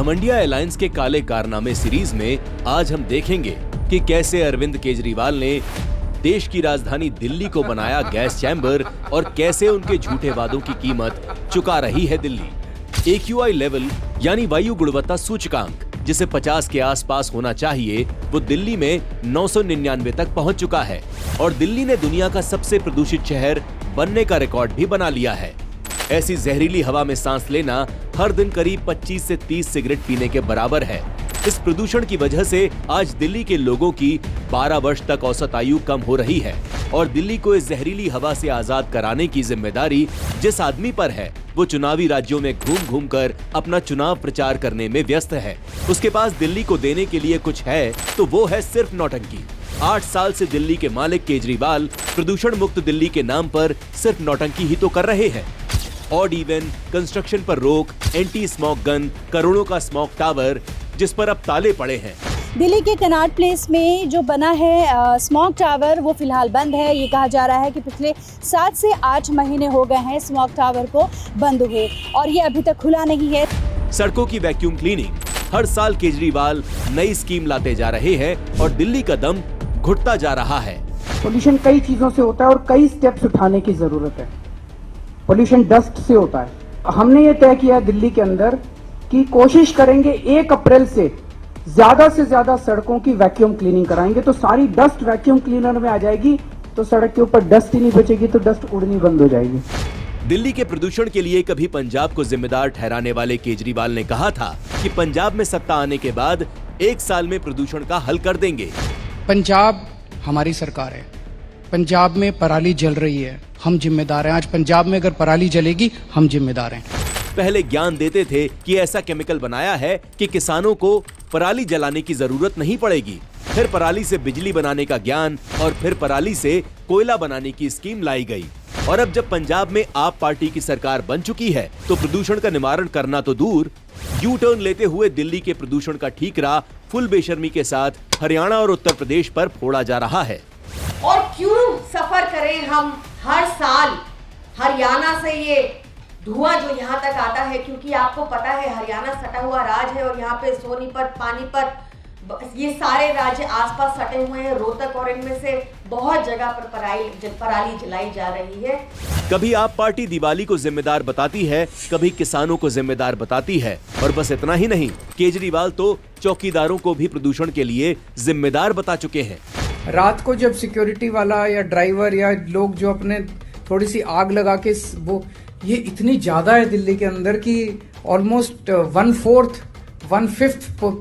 घमंडिया alliance के काले कारनामे सीरीज में आज हम देखेंगे कि कैसे अरविंद केजरीवाल ने देश की राजधानी दिल्ली को बनाया गैस चैम्बर और कैसे उनके झूठे वादों की कीमत चुका रही है दिल्ली। AQI लेवल यानी वायु गुणवत्ता सूचकांक जिसे 50 के आसपास होना चाहिए, वो दिल्ली में 999 तक पहुंच चुका है और दिल्ली ने दुनिया का सबसे प्रदूषित शहर बनने का रिकॉर्ड भी बना लिया है। ऐसी जहरीली हवा में सांस लेना हर दिन करीब 25 से 30 सिगरेट पीने के बराबर है। इस प्रदूषण की वजह से आज दिल्ली के लोगों की 12 वर्ष तक औसत आयु कम हो रही है और दिल्ली को इस जहरीली हवा से आजाद कराने की जिम्मेदारी जिस आदमी पर है, वो चुनावी राज्यों में घूम घूम कर अपना चुनाव प्रचार करने में व्यस्त है। उसके पास दिल्ली को देने के लिए कुछ है तो वो है सिर्फ नौटंकी। 8 साल से दिल्ली के मालिक केजरीवाल प्रदूषण मुक्त दिल्ली के नाम पर सिर्फ नौटंकी ही तो कर रहे हैं। ऑड इवन, कंस्ट्रक्शन पर रोक, एंटी स्मोक गन, करोड़ों का स्मोक टावर जिस पर अब ताले पड़े हैं। दिल्ली के कनॉट प्लेस में जो बना है स्मोक टावर, वो फिलहाल बंद है। ये कहा जा रहा है कि पिछले 7 से 8 महीने हो गए हैं स्मोक टावर को बंद हुए और ये अभी तक खुला नहीं है। सड़कों की वैक्यूम क्लीनिंग, हर साल केजरीवाल नई स्कीम लाते जा रहे हैं और दिल्ली का दम घुटता जा रहा है। पोल्यूशन कई चीजों से होता है और कई स्टेप्स उठाने की जरूरत है। पोल्यूशन डस्ट से होता है। हमने ये तय किया दिल्ली के अंदर कि कोशिश करेंगे 1 अप्रैल से ज्यादा सड़कों की वैक्यूम क्लीनिंग कराएंगे, तो सारी डस्ट वैक्यूम क्लीनर में आ जाएगी, तो सड़क के ऊपर डस्ट ही नहीं बचेगी, तो डस्ट उड़नी बंद हो जाएगी। दिल्ली के प्रदूषण के लिए कभी पंजाब को जिम्मेदार ठहराने वाले केजरीवाल ने कहा था कि पंजाब में सत्ता आने के बाद 1 साल में प्रदूषण का हल कर देंगे। पंजाब हमारी सरकार है, पंजाब में पराली जल रही है, हम जिम्मेदार हैं। आज पंजाब में अगर पराली जलेगी, हम जिम्मेदार हैं। पहले ज्ञान देते थे कि ऐसा केमिकल बनाया है कि किसानों को पराली जलाने की जरूरत नहीं पड़ेगी, फिर पराली से बिजली बनाने का ज्ञान और फिर पराली से कोयला बनाने की स्कीम लाई गई। और अब जब पंजाब में आप पार्टी की सरकार बन चुकी है तो प्रदूषण का निवारण करना तो दूर, यू टर्न लेते हुए दिल्ली के प्रदूषण का ठीकरा फुल बेशर्मी के साथ हरियाणा और उत्तर प्रदेश पर फोड़ा जा रहा है। और क्यों सफर करें हम हर साल हरियाणा से ये धुआं जो यहाँ तक आता है, क्योंकि आपको पता है हरियाणा सटा हुआ राज्य है और यहाँ पे सोनीपत, पानीपत, ये सारे राज्य आसपास सटे हुए हैं, रोहतक, और इनमें से बहुत जगह पर पराली जलाई जा रही है। कभी आप पार्टी दिवाली को जिम्मेदार बताती है, कभी किसानों को जिम्मेदार बताती है और बस इतना ही नहीं, केजरीवाल तो चौकीदारों को भी प्रदूषण के लिए जिम्मेदार बता चुके हैं। रात को जब सिक्योरिटी वाला या ड्राइवर या लोग जो अपने थोड़ी सी आग लगा के वो, ये इतनी ज्यादा है दिल्ली के अंदर कि ऑलमोस्ट 1/5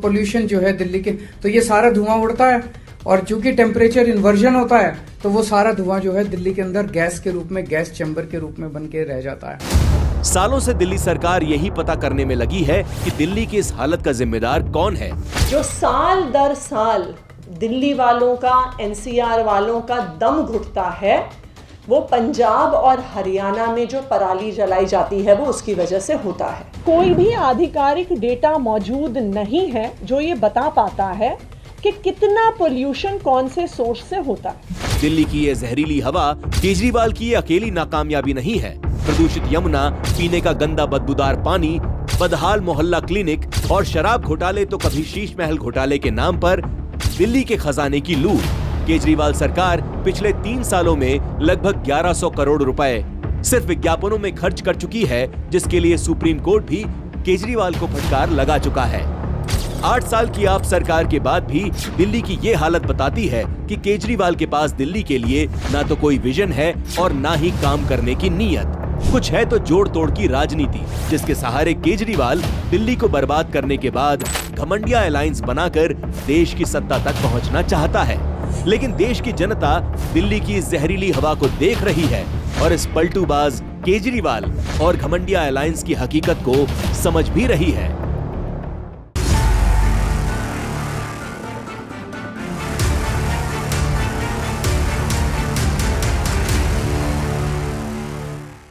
पोल्यूशन जो है दिल्ली के, तो ये सारा धुआं उड़ता है और चूंकि टेम्परेचर इन्वर्जन होता है तो वो सारा धुआं जो है दिल्ली के अंदर गैस के रूप में, गैस चैम्बर के रूप में बन के रह जाता है। सालों से दिल्ली सरकार यही पता करने में लगी है कि दिल्ली की इस हालत का जिम्मेदार कौन है। जो साल दर साल दिल्ली वालों का, NCR वालों का दम घुटता है, वो पंजाब और हरियाणा में जो पराली जलाई जाती है वो उसकी वजह से होता है। कोई भी आधिकारिक डेटा मौजूद नहीं है जो ये बता पाता है कि कितना पोल्यूशन कौन से सोर्स से होता है। दिल्ली की ये जहरीली हवा केजरीवाल की ये अकेली नाकामयाबी नहीं है। प्रदूषित यमुना, पीने का गंदा बदबूदार पानी, बदहाल मोहल्ला क्लिनिक और शराब घोटाले तो कभी शीश महल घोटाले के नाम पर दिल्ली के खजाने की लूट। केजरीवाल सरकार पिछले 3 सालों में लगभग 1100 करोड़ रुपए सिर्फ विज्ञापनों में खर्च कर चुकी है, जिसके लिए सुप्रीम कोर्ट भी केजरीवाल को फटकार लगा चुका है। 8 साल की आप सरकार के बाद भी दिल्ली की ये हालत बताती है कि केजरीवाल के पास दिल्ली के लिए ना तो कोई विजन है और ना ही काम करने की नीयत। कुछ है तो जोड़ तोड़ की राजनीति, जिसके सहारे केजरीवाल दिल्ली को बर्बाद करने के बाद घमंडिया अलायंस बनाकर देश की सत्ता तक पहुंचना चाहता है। लेकिन देश की जनता दिल्ली की इस जहरीली हवा को देख रही है और इस पलटूबाज केजरीवाल और घमंडिया अलायंस की हकीकत को समझ भी रही है।